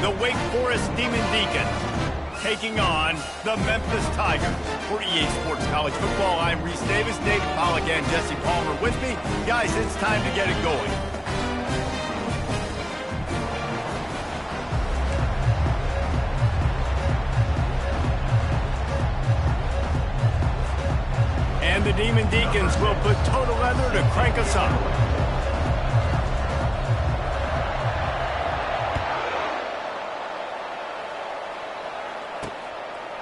the Wake Forest Demon Deacons taking on the Memphis Tigers. For EA Sports College Football, I'm Reese Davis, David Pollack, and Jesse Palmer with me. Guys, it's time to get it going. And the Demon Deacons will put total leather to crank us up.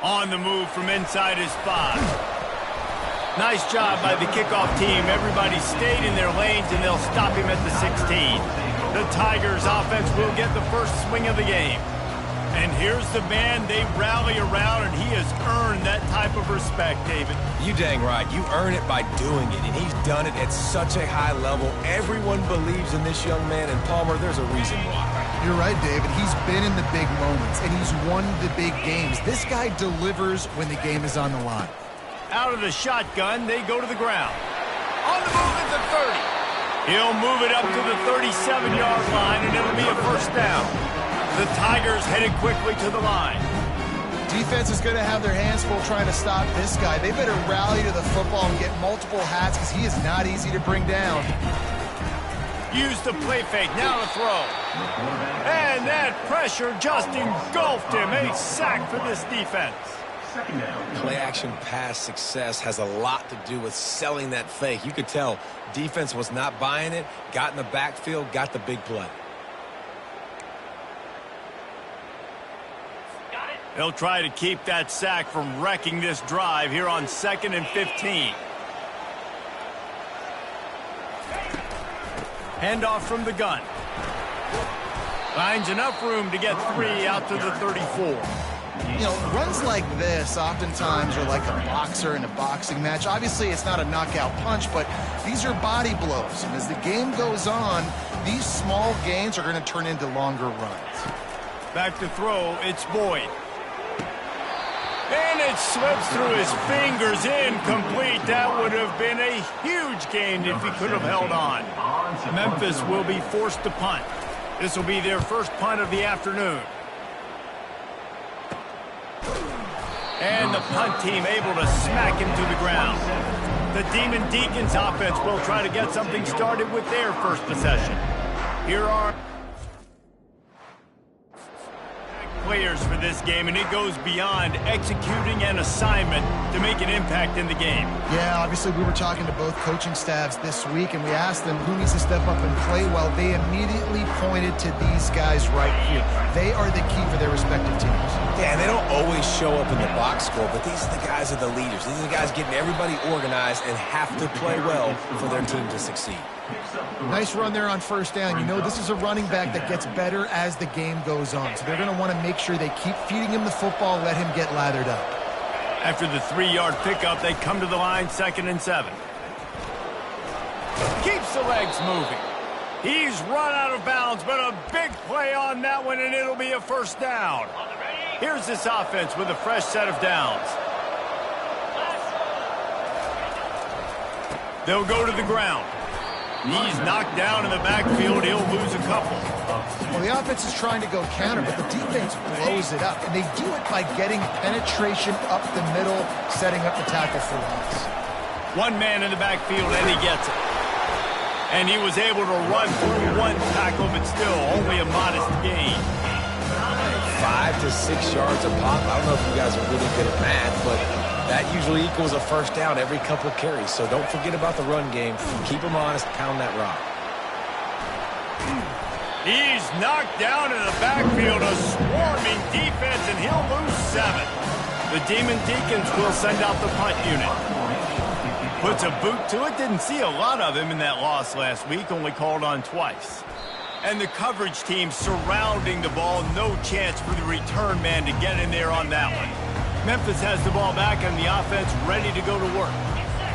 On the move from inside his 5. Nice job by the kickoff team. Everybody stayed in their lanes, and they'll stop him at the 16. The Tigers offense will get the first swing of the game. And here's the man they rally around, and he has earned that type of respect, David. You dang right. You earn it by doing it, and he's done it at such a high level. Everyone believes in this young man, and Palmer, there's a reason why. You're right, David. He's been in the big moments, and he's won the big games. This guy delivers when the game is on the line. Out of the shotgun, they go to the ground. On the move at the 30. He'll move it up to the 37-yard line, and it'll be a first down. The Tigers headed quickly to the line. Defense is going to have their hands full trying to stop this guy. They better rally to the football and get multiple hats because he is not easy to bring down. Use the play fake, now to throw. And that pressure just engulfed him. A sack for this defense. Play-action pass success has a lot to do with selling that fake. You could tell defense was not buying it, got in the backfield, got the big play. They'll try to keep that sack from wrecking this drive here on 2nd and 15. Handoff from the gun. Finds enough room to get 3 out to the 34. You know, runs like this oftentimes are like a boxer in a boxing match. Obviously, it's not a knockout punch, but these are body blows. And as the game goes on, these small gains are going to turn into longer runs. Back to throw, it's Boyd. And it slips through his fingers, incomplete. That would have been a huge gain if he could have held on. Memphis will be forced to punt. This will be their first punt of the afternoon. And the punt team able to smack him to the ground. The Demon Deacons offense will try to get something started with their first possession. Here are players for this game, and it goes beyond executing an assignment to make an impact in the game. Yeah, obviously we were talking to both coaching staffs this week, and we asked them who needs to step up and play well. They immediately pointed to these guys right here. They are the key for their respective teams. Yeah, and they don't always show up in the box score, but these are the guys that are the leaders. These are the guys getting everybody organized and have to play well for their team to succeed. Nice run there on first down. You know, this is a running back that gets better as the game goes on. So they're going to want to make sure they keep feeding him the football, let him get lathered up. After the 3-yard pickup, they come to the line, 2nd and 7. Keeps the legs moving. He's run out of bounds, but a big play on that one, and it'll be a first down. Here's this offense with a fresh set of downs. They'll go to the ground. He's knocked down in the backfield. He'll lose a couple. Well, the offense is trying to go counter, but the defense blows it up. And they do it by getting penetration up the middle, setting up the tackle for loss. One man in the backfield, and he gets it. And he was able to run through one tackle, but still only a modest gain. 5 to 6 yards a pop. I don't know if you guys are really good at math, but that usually equals a first down every couple carries. So don't forget about the run game. Keep them honest. Pound that rock. He's knocked down in the backfield, a swarming defense, and he'll lose 7. The Demon Deacons will send out the punt unit. Puts a boot to it. Didn't see a lot of him in that loss last week. Only called on twice. And the coverage team surrounding the ball. No chance for the return man to get in there on that one. Memphis has the ball back and the offense ready to go to work.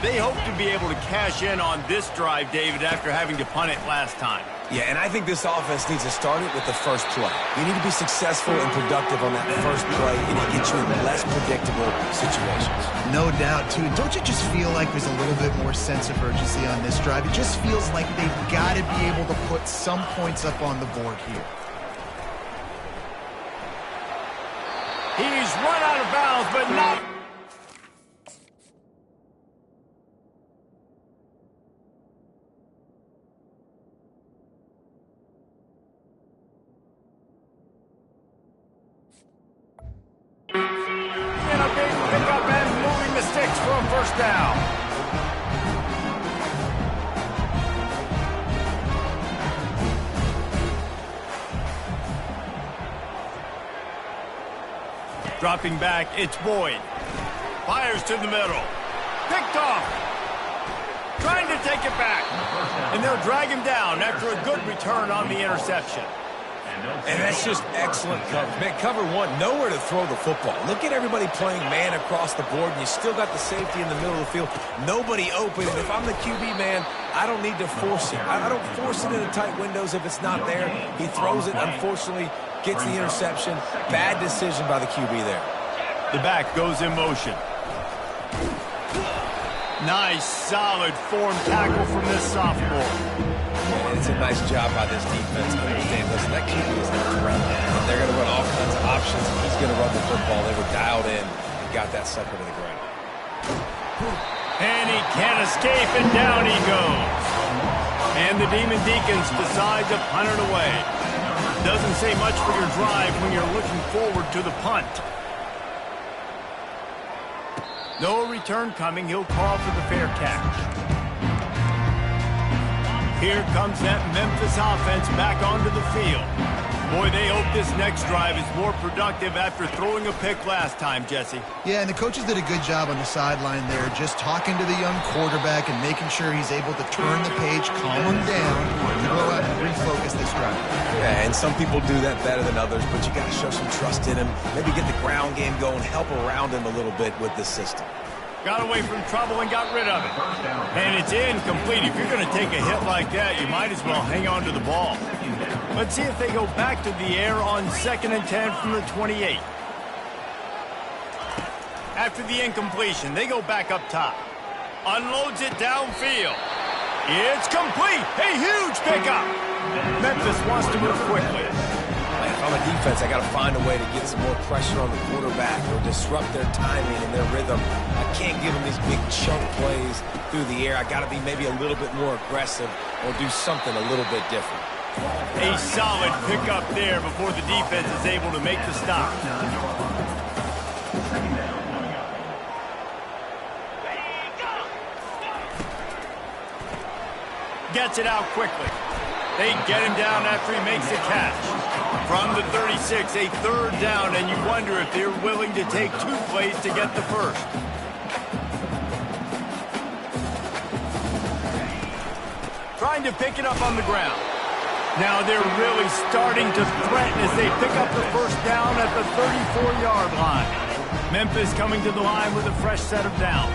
They hope to be able to cash in on this drive, David, after having to punt it last time. Yeah, and I think this offense needs to start it with the first play. You need to be successful and productive on that first play, and it gets you in less predictable situations. No doubt, too. Don't you just feel like there's a little bit more sense of urgency on this drive? It just feels like they've got to be able to put some points up on the board here. He's run out of bounds, but not... And a big pickup and moving the sticks for a first down. Dropping back, it's Boyd. Fires to the middle. Picked off. Trying to take it back. And they'll drag him down after a good return on the interception. And that's just excellent coverage. Man, cover one, nowhere to throw the football. Look at everybody playing man across the board, and you still got the safety in the middle of the field. Nobody open. And if I'm the QB, man, I don't need to force it. I don't force it into tight windows if it's not there. He throws it, unfortunately, gets the interception. Bad decision by the QB there. The back goes in motion. Nice, solid form tackle from this sophomore. And it's a nice job by this defense to understand, listen, that QB is not around. And they're going to run all kinds of options, and he's going to run the football. They were dialed in and got that sucker to the ground. And he can't escape, and down he goes. And the Demon Deacons decide to punt it away. Doesn't say much for your drive when you're looking forward to the punt. No return coming. He'll call for the fair catch. Here comes that Memphis offense back onto the field. Boy, they hope this next drive is more productive after throwing a pick last time, Jesse. Yeah, and the coaches did a good job on the sideline there, just talking to the young quarterback and making sure he's able to turn the page, calm him down, to go out and refocus this drive. Yeah, and some people do that better than others, but you got to show some trust in him. Maybe get the ground game going, help around him a little bit with the system. Got away from trouble and got rid of it. And it's incomplete. If you're going to take a hit like that, you might as well hang on to the ball. Let's see if they go back to the air on 2nd and 10 from the 28. After the incompletion, they go back up top. Unloads it downfield. It's complete. A huge pickup. Memphis wants to move quickly. If I'm a defense, I got to find a way to get some more pressure on the quarterback or disrupt their timing and their rhythm. I can't give them these big chunk plays through the air. I got to be maybe a little bit more aggressive or do something a little bit different. A solid pickup there before the defense is able to make the stop. Gets it out quickly. They get him down after he makes the catch. From the 36, a third down, and you wonder if they're willing to take 2 plays to get the first. Trying to pick it up on the ground. Now they're really starting to threaten as they pick up the first down at the 34-yard line. Memphis coming to the line with a fresh set of downs.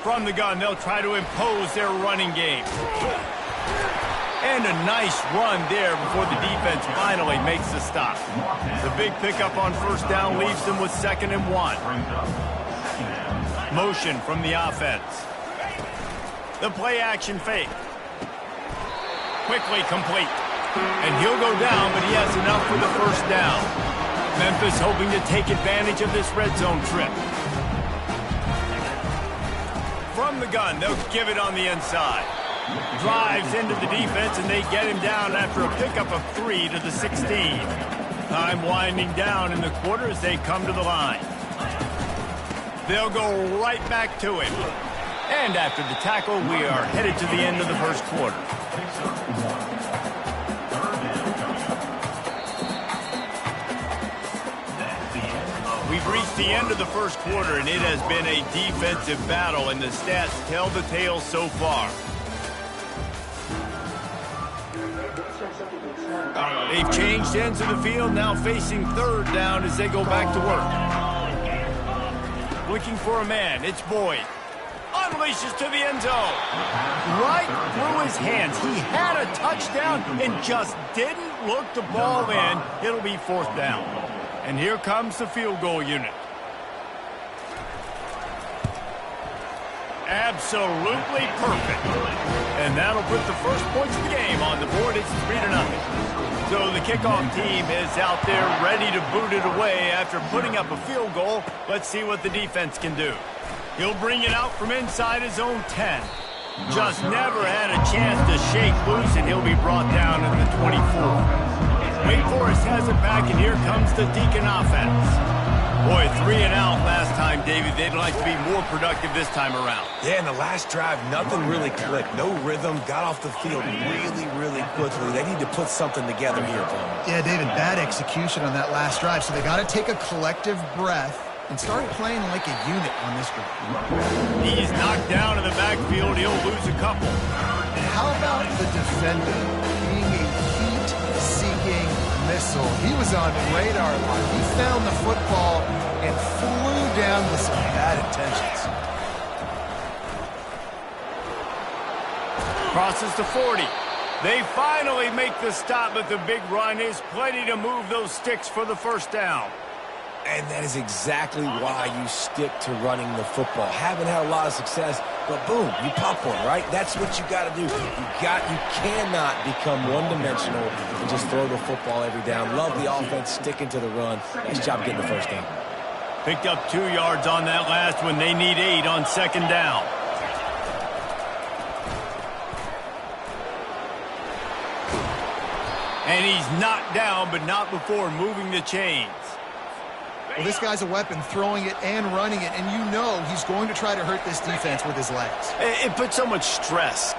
From the gun, they'll try to impose their running game. And a nice run there before the defense finally makes the stop. The big pickup on first down leaves them with 2nd and 1. Motion from the offense. The play action fake. Quickly complete. And he'll go down, but he has enough for the first down. Memphis hoping to take advantage of this red zone trip. From the gun, they'll give it on the inside. Drives into the defense, and they get him down after a pickup of 3 to the 16. Time winding down in the quarter as they come to the line. They'll go right back to him. And after the tackle, we are headed to the end of the first quarter. We've reached the end of the first quarter, and it has been a defensive battle, and the stats tell the tale so far. They've changed ends of the field, now facing 3rd down as they go back to work. Looking for a man, it's Boyd. Unleashes to the end zone. Right through his hands. He had a touchdown and just didn't look the ball in. It'll be 4th down. And here comes the field goal unit. Absolutely perfect. And that'll put the first points of the game on the board. It's 3-0. So the kickoff team is out there ready to boot it away after putting up a field goal. Let's see what the defense can do. He'll bring it out from inside his own 10. Just never had a chance to shake loose, and he'll be brought down in the 24. Wake Forest has it back, and here comes the Deacon offense. Boy, 3 and out last time, David. They'd like to be more productive this time around. Yeah, in the last drive, nothing really clicked. No rhythm, got off the field really quickly. They need to put something together here, Bowman. Yeah, David, bad execution on that last drive, so they got to take a collective breath and start playing like a unit on this drive. He's knocked down in the backfield. He'll lose a couple. And how about the defender being a heat-seeking missile? He was on radar line. He found the football and flew down with some bad intentions. Crosses to 40. They finally make the stop, but the big run is plenty to move those sticks for the first down. And that is exactly why you stick to running the football. Haven't had a lot of success, but boom, you pop one, right? That's what you got to do. You cannot become one-dimensional and just throw the football every down. Love the offense, sticking to the run. Nice job getting the first down. Picked up 2 yards on that last one. They need 8 on second down. And he's knocked down, but not before moving the chains. Well, this guy's a weapon, throwing it and running it, and you know he's going to try to hurt this defense with his legs. It puts so much stress.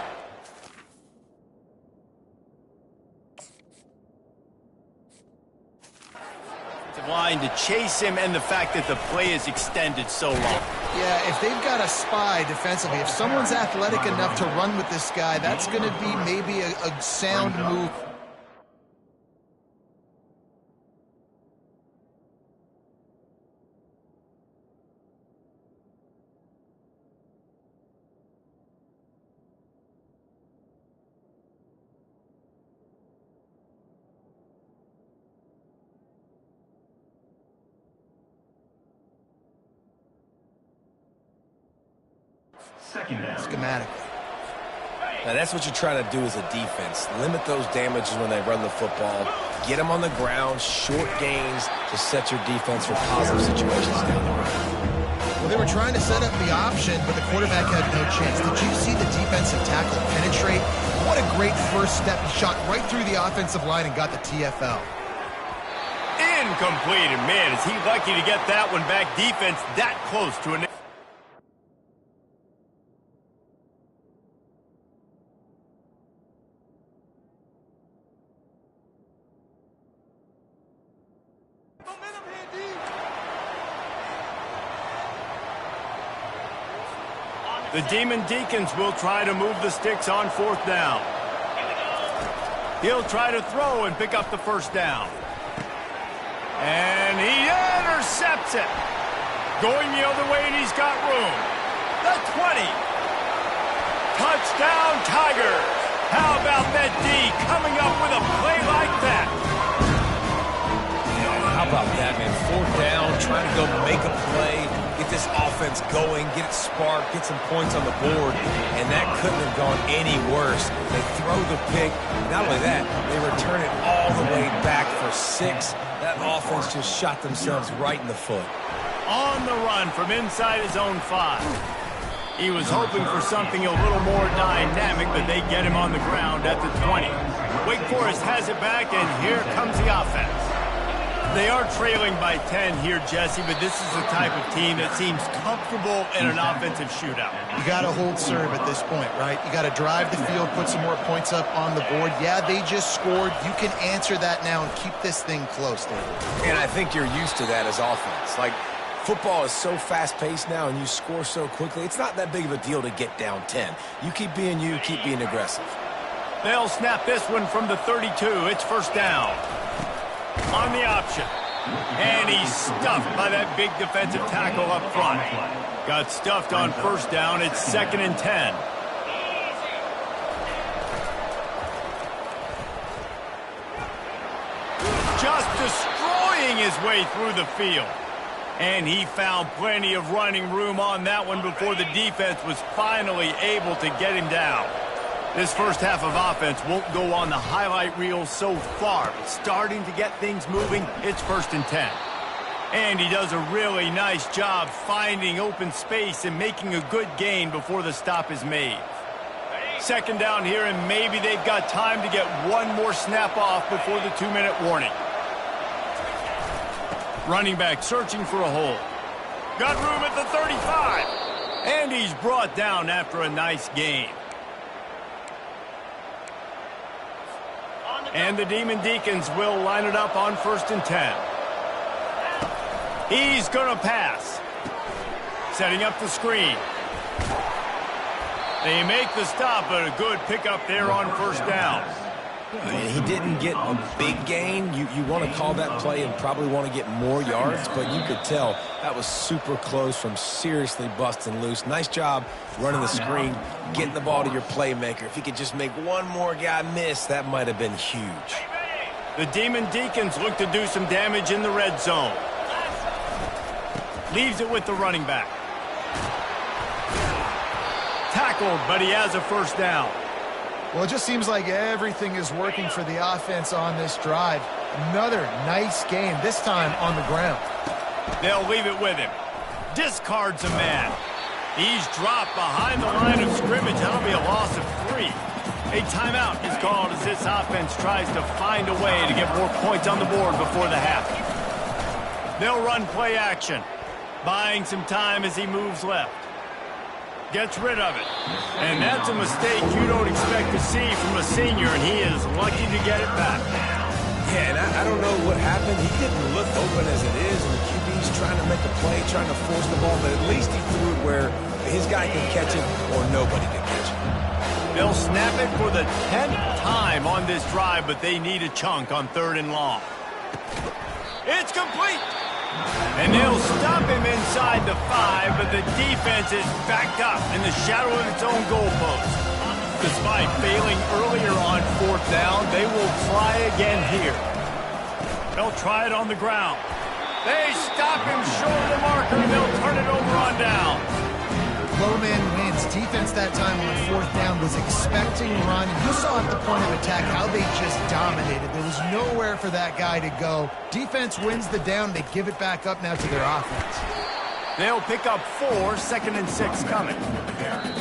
The line to chase him, and the fact that the play is extended so long. Yeah, if they've got a spy defensively, if someone's athletic enough to run with this guy, that's going to be maybe a sound move. Schematically. Now, that's what you're trying to do as a defense. Limit those damages when they run the football. Get them on the ground, short gains to set your defense for positive situations down the road. Well, they were trying to set up the option, but the quarterback had no chance. Did you see the defensive tackle penetrate? What a great first step. He shot right through the offensive line and got the TFL. Incomplete, and man, is he lucky to get that one back. Defense that close to an... The Demon Deacons will try to move the sticks on fourth down. He'll try to throw and pick up the first down. And he intercepts it. Going the other way, and he's got room. The 20. Touchdown, Tigers. How about that D coming up with a play like that? How about that, man? Fourth down, trying to go make a play, get this offense going, get it sparked, get some points on the board, and that couldn't have gone any worse. They throw the pick. Not only that, they return it all the way back for 6. That offense just shot themselves right in the foot. On the run from inside his own 5. He was hoping for something a little more dynamic, but they get him on the ground at the 20. Wake Forest has it back, and here comes the offense. They are trailing by 10 here, Jesse, but this is the type of team that seems comfortable in an offensive shootout. You got to hold serve at this point, right? You got to drive the field, put some more points up on the board. Yeah, they just scored. You can answer that now and keep this thing close, David. And I think you're used to that as offense. Like, football is so fast-paced now, and you score so quickly, it's not that big of a deal to get down 10. You keep being you, keep being aggressive. They'll snap this one from the 32. It's first down. On the option. And he's stuffed by that big defensive tackle up front. Got stuffed on first down. It's 2nd and 10. Just destroying his way through the field. And he found plenty of running room on that one before the defense was finally able to get him down. This first half of offense won't go on the highlight reel so far, but starting to get things moving, it's 1st and 10. And he does a really nice job finding open space and making a good gain before the stop is made. 2nd down here, and maybe they've got time to get one more snap off before the 2-minute warning. Running back searching for a hole. Got room at the 35. And he's brought down after a nice gain. And the Demon Deacons will line it up on 1st and 10. He's going to pass. Setting up the screen. They make the stop, but a good pickup there on 1st down. He didn't get a big gain. You want to call that play and probably want to get more yards, but you could tell that was super close from seriously busting loose. Nice job running the screen, getting the ball to your playmaker. If he could just make one more guy miss, that might have been huge. The Demon Deacons look to do some damage in the red zone. Leaves it with the running back. Tackled, but he has a 1st down. Well, it just seems like everything is working for the offense on this drive. Another nice game, this time on the ground. They'll leave it with him. Discards a man. He's dropped behind the line of scrimmage. That'll be a loss of 3. A timeout is called as this offense tries to find a way to get more points on the board before the half. They'll run play action, buying some time as he moves left. Gets rid of it. And that's a mistake you don't expect to see from a senior, and he is lucky to get it back. Yeah, and I don't know what happened. He didn't look open as it is, and the QB's trying to make a play, trying to force the ball, but at least he threw it where his guy can catch it or nobody can catch it. They'll snap it for the 10th time on this drive, but they need a chunk on 3rd and long. It's complete. And they'll stop him inside the 5, but the defense is backed up in the shadow of its own goalpost. Despite failing earlier on 4th down, they will try again here. They'll try it on the ground. They stop him short of the marker, and they'll turn it over on down. Low man wins. Defense that time on 4th down was expecting run. You saw at the point of attack how they just dominated. There was nowhere for that guy to go. Defense wins the down. They give it back up now to their offense. They'll pick up 4, 2nd and 6 coming.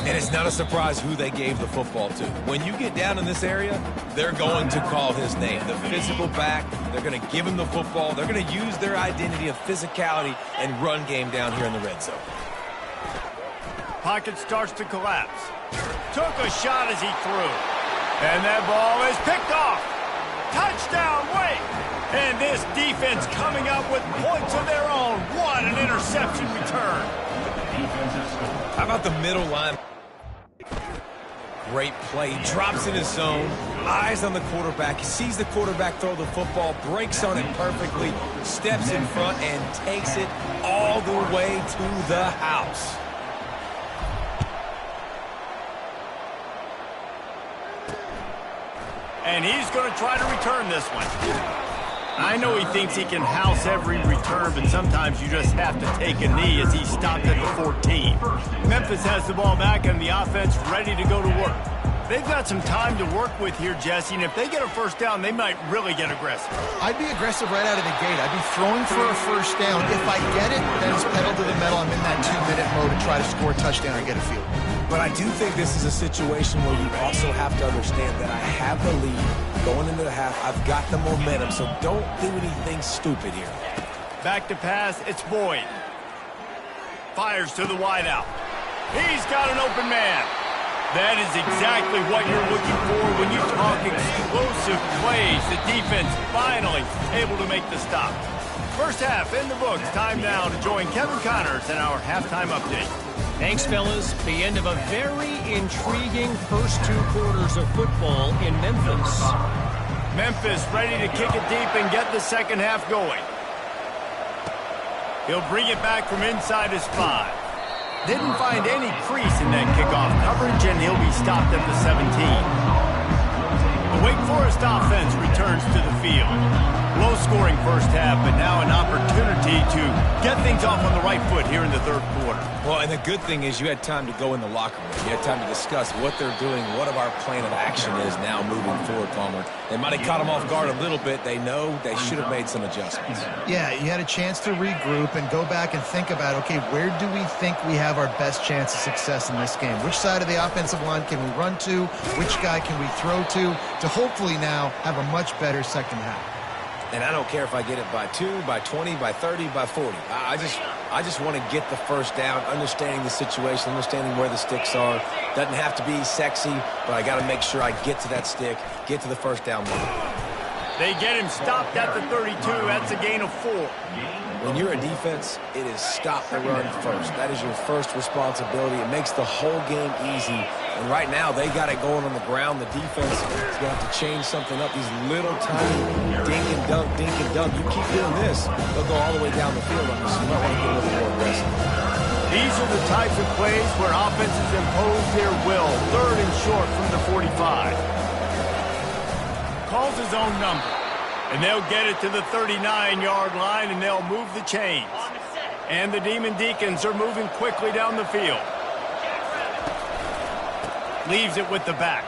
And it's not a surprise who they gave the football to. When you get down in this area, they're going to call his name. The physical back, they're going to give him the football. They're going to use their identity of physicality and run game down here in the red zone. Pocket starts to collapse. Took a shot as he threw. And that ball is picked off. Touchdown, Wake! And this defense coming up with points of their own. What an interception return. How about the middle line? Great play. He drops in his zone. Eyes on the quarterback. He sees the quarterback throw the football, breaks on it perfectly, steps in front, and takes it all the way to the house. And he's going to try to return this one. I know he thinks he can house every return, but sometimes you just have to take a knee as he stopped at the 14. Memphis has the ball back and the offense ready to go to work. They've got some time to work with here, Jesse, and if they get a 1st down, they might really get aggressive. I'd be aggressive right out of the gate. I'd be throwing for a 1st down. If I get it, then it's pedal to the metal. I'm in that 2-minute mode and try to score a touchdown or get a field. But I do think this is a situation where you also have to understand that I have the lead going into the half. I've got the momentum, so don't do anything stupid here. Back to pass, it's Boyd. Fires to the wideout. He's got an open man. That is exactly what you're looking for when you talk explosive plays. The defense finally able to make the stop. First half in the books. Time now to join Kevin Connors in our halftime update. Thanks, fellas. The end of a very intriguing first 2 quarters of football in Memphis. Memphis ready to kick it deep and get the second half going. He'll bring it back from inside his 5. Didn't find any crease in that kickoff coverage, and he'll be stopped at the 17. The Wake Forest offense returns to the field. Low-scoring first half, but now an opportunity to get things off on the right foot here in the third quarter. Well, and the good thing is you had time to go in the locker room. You had time to discuss what they're doing, what of our plan of action is now moving forward, Palmer. They might have caught them off guard a little bit. They know they should have made some adjustments. Yeah, you had a chance to regroup and go back and think about, okay, where do we think we have our best chance of success in this game? Which side of the offensive line can we run to? Which guy can we throw to hopefully now have a much better second half? And I don't care if I get it by 2, by 20, by 30, by 40. I just want to get the first down, understanding the situation, understanding where the sticks are. Doesn't have to be sexy, but I got to make sure I get to that stick, get to the first down moment. They get him stopped at the 32. That's a gain of 4. When you're a defense, it is stop the run first. That is your first responsibility. It makes the whole game easy. And right now, they got it going on the ground. The defense is going to have to change something up. These little tiny dink and dunk, dink and dunk. You keep doing this, they'll go all the way down the field on this. You might want to get a little more aggressive. These are the types of plays where offenses impose their will. 3rd and short from the 45. Calls his own number. And they'll get it to the 39-yard line, and they'll move the chains. And the Demon Deacons are moving quickly down the field. Leaves it with the back.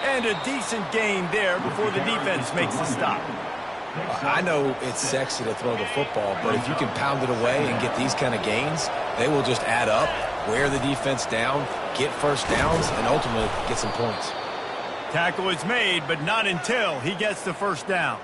And a decent gain there before the defense makes the stop. I know it's sexy to throw the football, but if you can pound it away and get these kind of gains, they will just add up, wear the defense down, get first downs, and ultimately get some points. Tackle is made, but not until he gets the first down.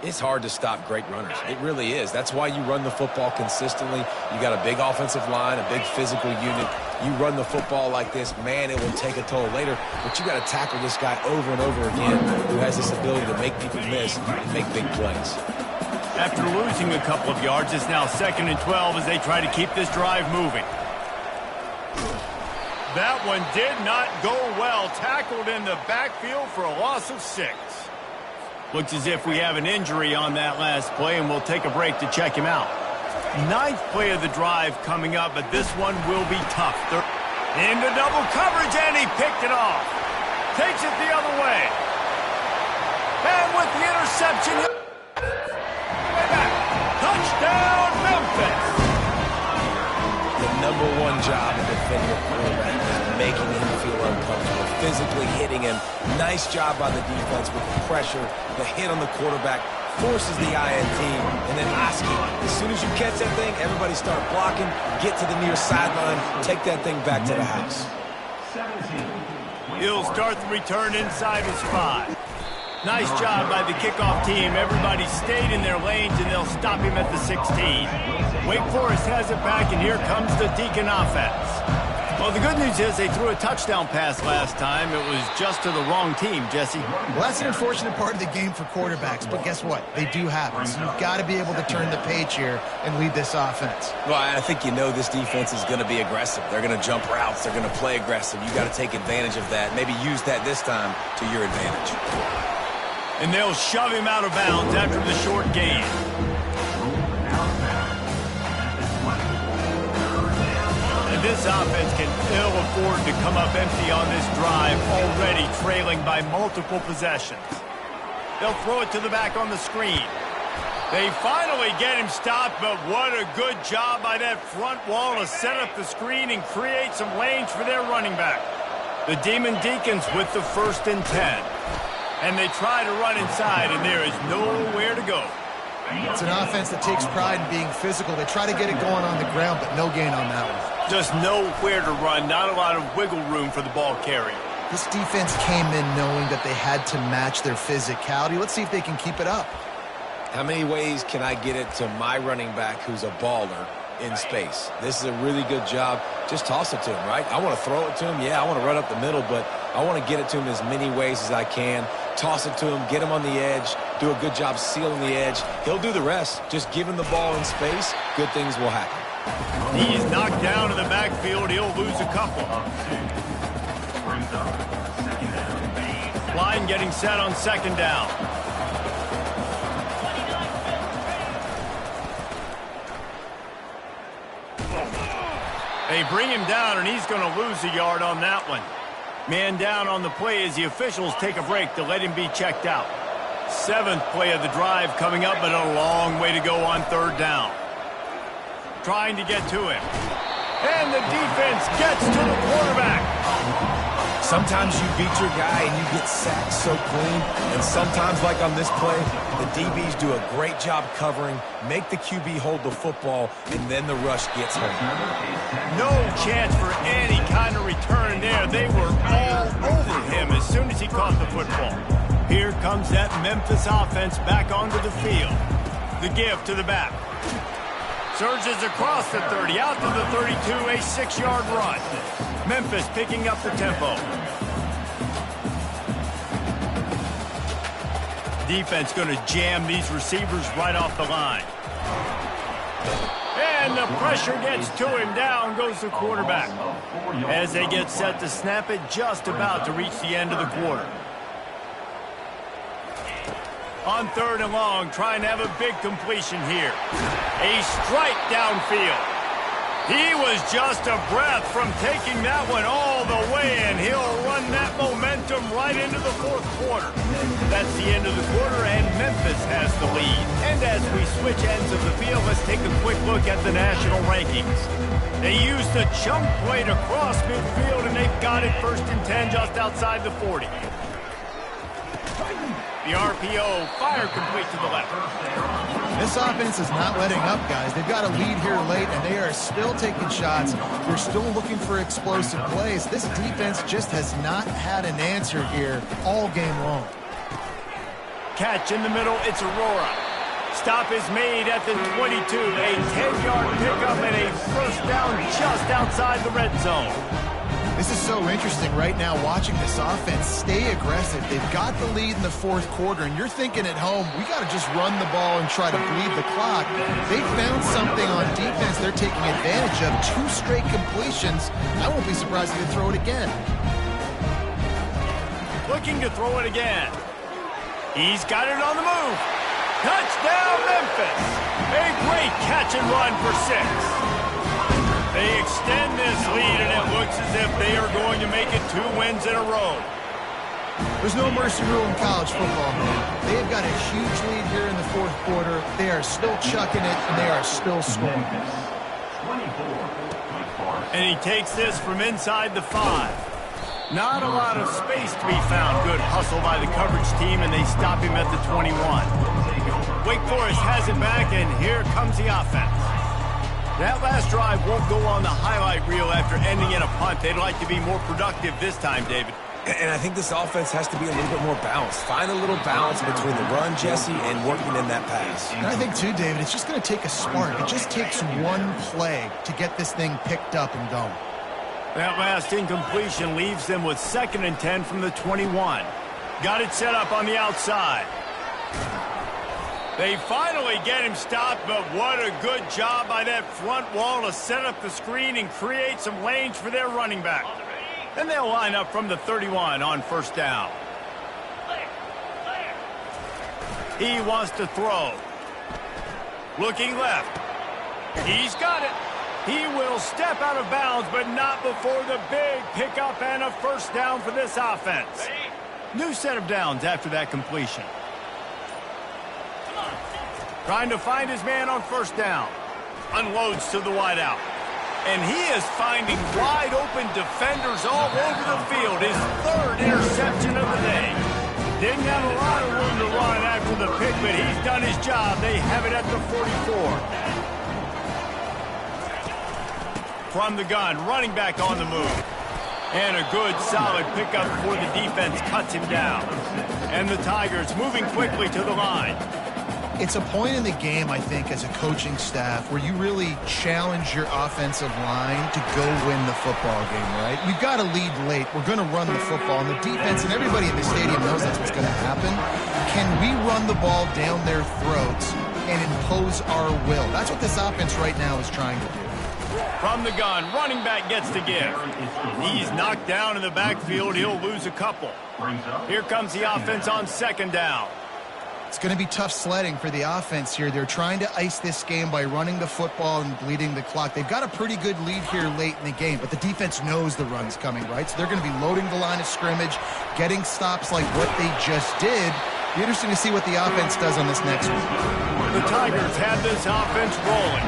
It's hard to stop great runners. It really is. That's why you run the football consistently. You got a big offensive line, a big physical unit. You run the football like this, man, it will take a toll later. But you got to tackle this guy over and over again who has this ability to make people miss and make big plays. After losing a couple of yards, it's now 2nd and 12 as they try to keep this drive moving. That one did not go well. Tackled in the backfield for a loss of 6. Looks as if we have an injury on that last play, and we'll take a break to check him out. 9th play of the drive coming up, but this one will be tough. They're into double coverage, and he picked it off. Takes it the other way. And with the interception, way back. Touchdown, Memphis. The #1 job of defending a quarterback is making him feel uncomfortable, physically hitting him. Nice job by the defense with the pressure, the hit on the quarterback, forces the INT, and then Oski. As soon as you catch that thing, everybody start blocking, get to the near sideline, take that thing back to the house. He'll start the return inside his 5. Nice job by the kickoff team. Everybody stayed in their lanes, and they'll stop him at the 16. Wake Forest has it back, and here comes the Deacon offense. Well, the good news is they threw a touchdown pass last time. It was just to the wrong team, Jesse. Well, that's an unfortunate part of the game for quarterbacks, but guess what? They do happen. So you've got to be able to turn the page here and lead this offense. Well, I think you know this defense is going to be aggressive. They're going to jump routes. They're going to play aggressive. You got to take advantage of that. Maybe use that this time to your advantage. And they'll shove him out of bounds after the short gain. And this offense can ill afford to come up empty on this drive, already trailing by multiple possessions. They'll throw it to the back on the screen. They finally get him stopped, but what a good job by that front wall to set up the screen and create some lanes for their running back. The Demon Deacons with the 1st and 10. And they try to run inside, and there is nowhere to go. It's an offense that takes pride in being physical. They try to get it going on the ground, but no gain on that one. Just nowhere to run, not a lot of wiggle room for the ball carrier. This defense came in knowing that they had to match their physicality. Let's see if they can keep it up. How many ways can I get it to my running back who's a baller in space? This is a really good job. Just toss it to him, right? I want to throw it to him. Yeah, I want to run up the middle, but I want to get it to him as many ways as I can. Toss it to him, get him on the edge, do a good job sealing the edge. He'll do the rest. Just give him the ball in space, good things will happen. He's knocked down in the backfield. He'll lose a couple. Line getting set on 2nd down. They bring him down, and he's going to lose a yard on that one. Man down on the play as the officials take a break to let him be checked out. 7th play of the drive coming up, but a long way to go on 3rd down. Trying to get to him. And the defense gets to the quarterback. Sometimes you beat your guy and you get sacked so clean. And sometimes, like on this play, the DBs do a great job covering, make the QB hold the football, and then the rush gets home. No chance for any kind of return there. They were all over him as soon as he caught the football. Here comes that Memphis offense back onto the field. The give to the back. Surges across the 30, out to the 32, a 6-yard run. Memphis picking up the tempo. Defense going to jam these receivers right off the line. And the pressure gets to him. Down goes the quarterback. As they get set to snap it, just about to reach the end of the quarter. On 3rd and long, trying to have a big completion here. A strike downfield. He was just a breath from taking that one all the way, and he'll run that momentum right into the 4th quarter. That's the end of the quarter, and Memphis has the lead. And as we switch ends of the field, let's take a quick look at the national rankings. They used a chunk play to cross midfield, and they've got it 1st and 10 just outside the 40. The RPO, fire complete to the left. This offense is not letting up, guys. They've got a lead here late, and they are still taking shots. They're still looking for explosive plays. This defense just has not had an answer here all game long. Catch in the middle, it's Aurora. Stop is made at the 22. A 10-yard pickup and a 1st down just outside the red zone. This is so interesting right now, watching this offense stay aggressive. They've got the lead in the 4th quarter, and you're thinking at home, we got to just run the ball and try to bleed the clock. They found something on defense they're taking advantage of. 2 straight completions. I won't be surprised if they throw it again. Looking to throw it again. He's got it on the move. Touchdown, Memphis. A great catch and run for 6. They extend this lead, and it looks as if they are going to make it 2 wins in a row. There's no mercy rule in college football, man. They've got a huge lead here in the 4th quarter. They are still chucking it, and they are still scoring. And he takes this from inside the 5. Not a lot of space to be found. Good hustle by the coverage team, and they stop him at the 21. Wake Forest has it back, and here comes the offense. That last drive won't go on the highlight reel after ending in a punt. They'd like to be more productive this time, David. And I think this offense has to be a little bit more balanced. Find a little balance between the run, Jesse, and working in that pass. And I think, too, David, it's just going to take a spark. It just takes one play to get this thing picked up and going. That last incompletion leaves them with 2nd and 10 from the 21. Got it set up on the outside. They finally get him stopped, but what a good job by that front wall to set up the screen and create some lanes for their running back. And they'll line up from the 31 on 1st down. He wants to throw. Looking left. He's got it. He will step out of bounds, but not before the big pickup and a 1st down for this offense. New set of downs after that completion. Trying to find his man on 1st down. Unloads to the wideout. And he is finding wide-open defenders all over the field. His 3rd interception of the day. Didn't have a lot of room to run after the pick, but he's done his job. They have it at the 44. From the gun, running back on the move. And a good, solid pickup before the defense cuts him down. And the Tigers moving quickly to the line. It's a point in the game, I think, as a coaching staff where you really challenge your offensive line to go win the football game, right? We've got to lead late. We're going to run the football. And the defense and everybody in the stadium knows that's what's going to happen. Can we run the ball down their throats and impose our will? That's what this offense right now is trying to do. From the gun, running back gets the give. He's knocked down in the backfield. He'll lose a couple. Here comes the offense on 2nd down. It's going to be tough sledding for the offense here. They're trying to ice this game by running the football and bleeding the clock. They've got a pretty good lead here late in the game, but the defense knows the run's coming, right? So they're going to be loading the line of scrimmage, getting stops like what they just did, Be interesting to see what the offense does on this next one. The Tigers have this offense rolling.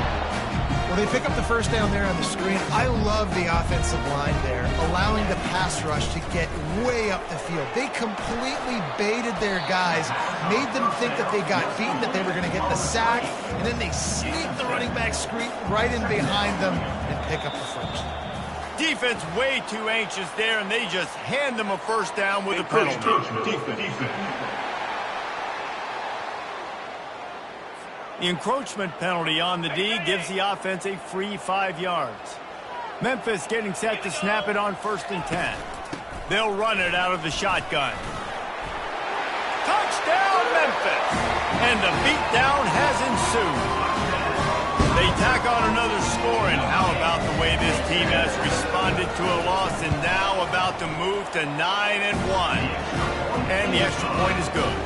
Well, they pick up the first down there on the screen. I love the offensive line there, allowing the pass rush to get way up the field. They completely baited their guys, made them think that they got beaten, that they were going to get the sack, and then they sneak the running back screen right in behind them and pick up the first. Defense way too anxious there, and they just hand them a first down with a penalty. The encroachment penalty on the D gives the offense a free 5 yards. Memphis getting set to snap it on 1st and 10. They'll run it out of the shotgun. Touchdown, Memphis! And the beatdown has ensued. They tack on another score, and how about the way this team has responded to a loss and now about to move to 9-1. And the extra point is good.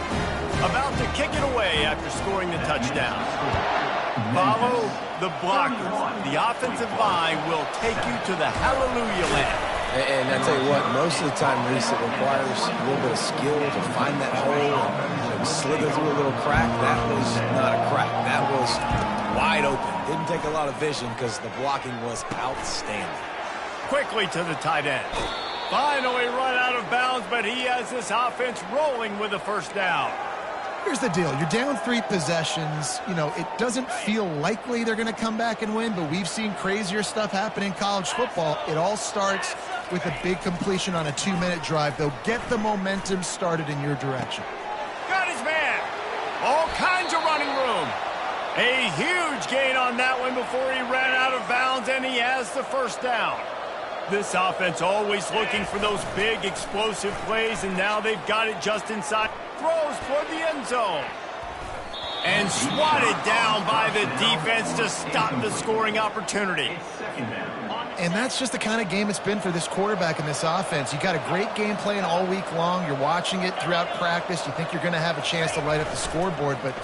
About to kick it away after scoring the touchdown. Follow the blockers. The offensive line will take you to the hallelujah land. And I tell you what, most of the time, Reese, it requires a little bit of skill to find that hole and slither through a little crack. That was not a crack. That was wide open. Didn't take a lot of vision because the blocking was outstanding. Quickly to the tight end. Finally run out of bounds, but he has this offense rolling with a first down. Here's the deal. You're down 3 possessions. You know, it doesn't feel likely they're going to come back and win, but we've seen crazier stuff happen in college football. It all starts with a big completion on a 2-minute drive. They'll get the momentum started in your direction. Got his man. All kinds of running room. A huge gain on that one before he ran out of bounds, and he has the first down. This offense always looking for those big, explosive plays, and now they've got it just inside. Throws toward the end zone. And swatted down by the defense to stop the scoring opportunity. And that's just the kind of game it's been for this quarterback in this offense. You got a great game plan all week long. You're watching it throughout practice. You think you're going to have a chance to light up the scoreboard, but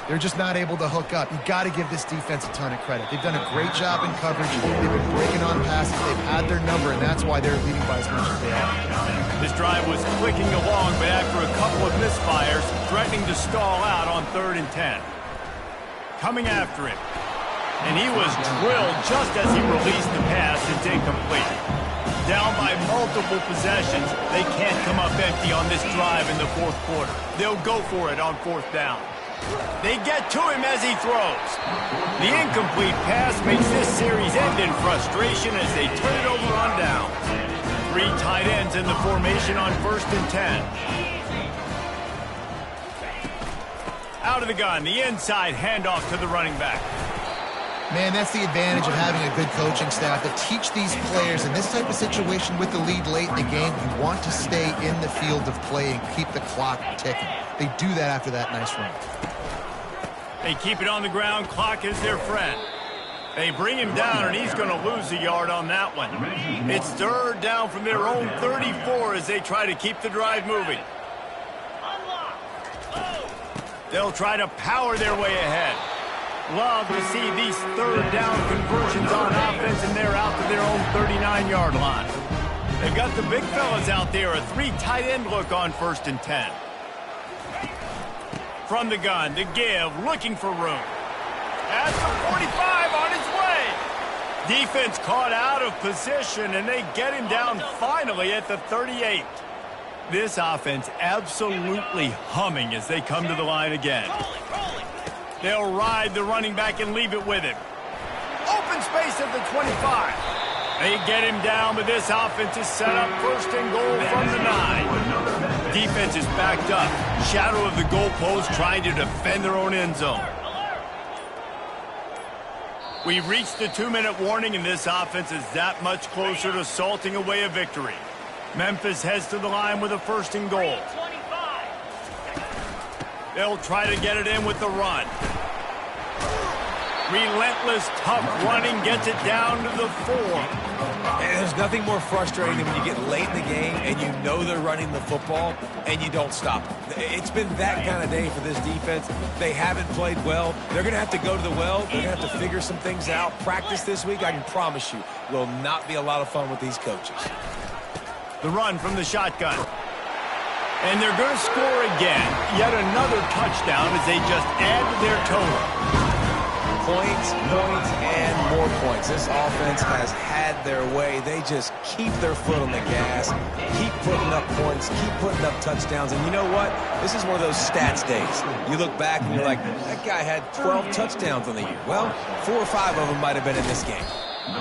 they're just not able to hook up. You got to give this defense a ton of credit. They've done a great job in coverage. They've been breaking on passes. They've had their number, and that's why they're leading by as much as they are. This drive was clicking along, but after a couple of misfires, threatening to stall out on 3rd and 10. Coming after him. And he was drilled just as he released the pass. It's incomplete. Down by multiple possessions. They can't come up empty on this drive in the 4th quarter. They'll go for it on 4th down. They get to him as he throws. The incomplete pass makes this series end in frustration as they turn it over on down. 3 tight ends in the formation on 1st and 10. Out of the gun, the inside handoff to the running back. Man, that's the advantage of having a good coaching staff to teach these players in this type of situation with the lead late in the game. You want to stay in the field of play and keep the clock ticking. They do that after that nice run. They keep it on the ground. Clock is their friend. They bring him down, and he's going to lose a yard on that one. It's 3rd down from their own 34 as they try to keep the drive moving. They'll try to power their way ahead. Love to see these 3rd down conversions on offense, and they're out to their own 39-yard line. They've got the big fellas out there, a 3 tight end look on 1st and 10. From the gun, the give, looking for room. At the 45 on his way. Defense caught out of position, and they get him down finally at the 38. This offense absolutely humming as they come to the line again. They'll ride the running back and leave it with him. Open space at the 25. They get him down, but this offense is set up 1st and goal from the 9. Defense is backed up. Shadow of the goalpost trying to defend their own end zone. We've reached the 2-minute warning, and this offense is that much closer to salting away a victory. Memphis heads to the line with a 1st and goal. They'll try to get it in with the run. Relentless, tough running gets it down to the 4. And there's nothing more frustrating than when you get late in the game and you know they're running the football and you don't stop them. It's been that kind of day for this defense. They haven't played well. They're going to have to go to the well. They're going to have to figure some things out. Practice this week, I can promise you, will not be a lot of fun with these coaches. The run from the shotgun. And they're going to score again. Yet another touchdown as they just add to their total. Points, and more points. This offense has had their way. They just keep their foot on the gas, keep putting up points, keep putting up touchdowns. And you know what? This is one of those stats days. You look back and you're like, that guy had 12 touchdowns on the year. Well, 4 or 5 of them might have been in this game.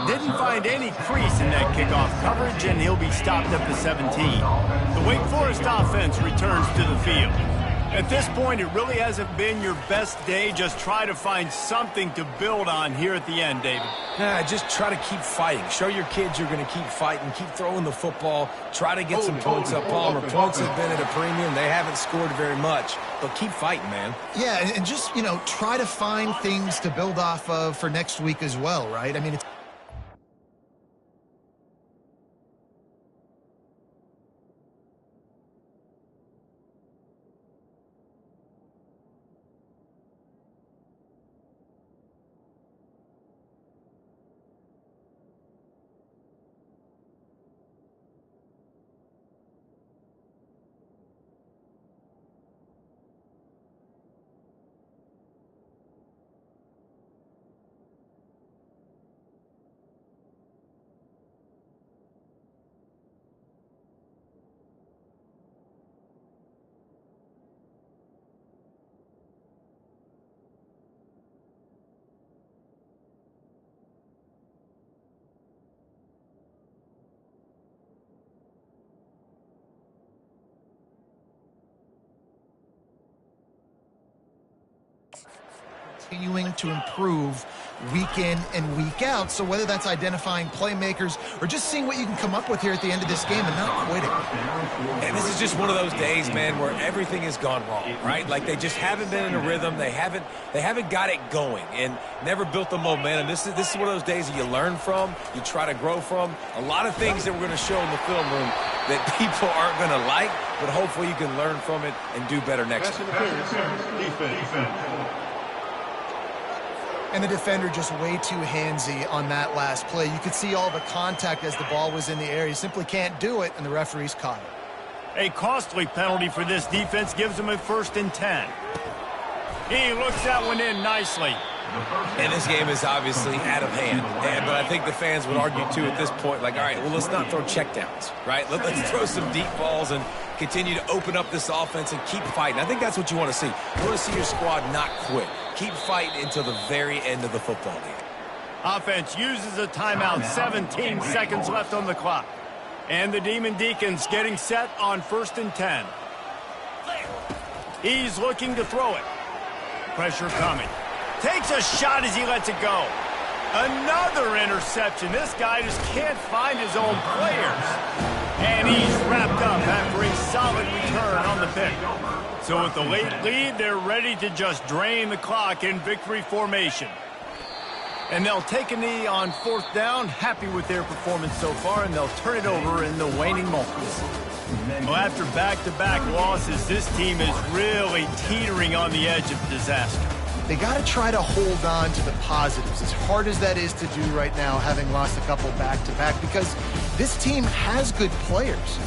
Didn't find any crease in that kickoff coverage, and he'll be stopped up to 17. The Wake Forest offense returns to the field. At this point, it really hasn't been your best day. Just try to find something to build on here at the end, David. Just try to keep fighting. Show your kids you're going to keep fighting. Keep throwing the football. Try to get some points up. Palmer, points have been at a premium. They haven't scored very much, but keep fighting, man. Yeah, and just, try to find things to build off of for next week as well, right? I mean, it's continuing to improve week in and week out. So whether that's identifying playmakers or just seeing what you can come up with here at the end of this game and not quitting. And this is just one of those days, man, where everything has gone wrong, right? Like they just haven't been in a rhythm. They haven't got it going and never built the momentum. This is one of those days that you learn from, you try to grow from. A lot of things that we're going to show in the film room that people aren't going to like, but hopefully you can learn from it and do better next time. And the defender just way too handsy on that last play. You could see all the contact as the ball was in the air. He simply can't do it, and the referee's caught it. A costly penalty for this defense gives them a 1st and 10. He looks that one in nicely. And this game is obviously out of hand. But I think the fans would argue, too, at this point, like, all right, well, let's not throw checkdowns, right? Let's throw some deep balls and continue to open up this offense and keep fighting. I think that's what you want to see. You want to see your squad not quit. Keep fighting until the very end of the football game. Offense uses a timeout. 17 seconds left on the clock. And the Demon Deacons getting set on 1st and 10. He's looking to throw it. Pressure coming. Takes a shot as he lets it go. Another interception. This guy just can't find his own players. And he's wrapped up after a solid return on the pick. So with the late lead, they're ready to just drain the clock in victory formation. And they'll take a knee on 4th down, happy with their performance so far, and they'll turn it over in the waning moments. Well, after back-to-back losses, this team is really teetering on the edge of disaster. They got to try to hold on to the positives, as hard as that is to do right now, having lost a couple back-to-back, because this team has good players.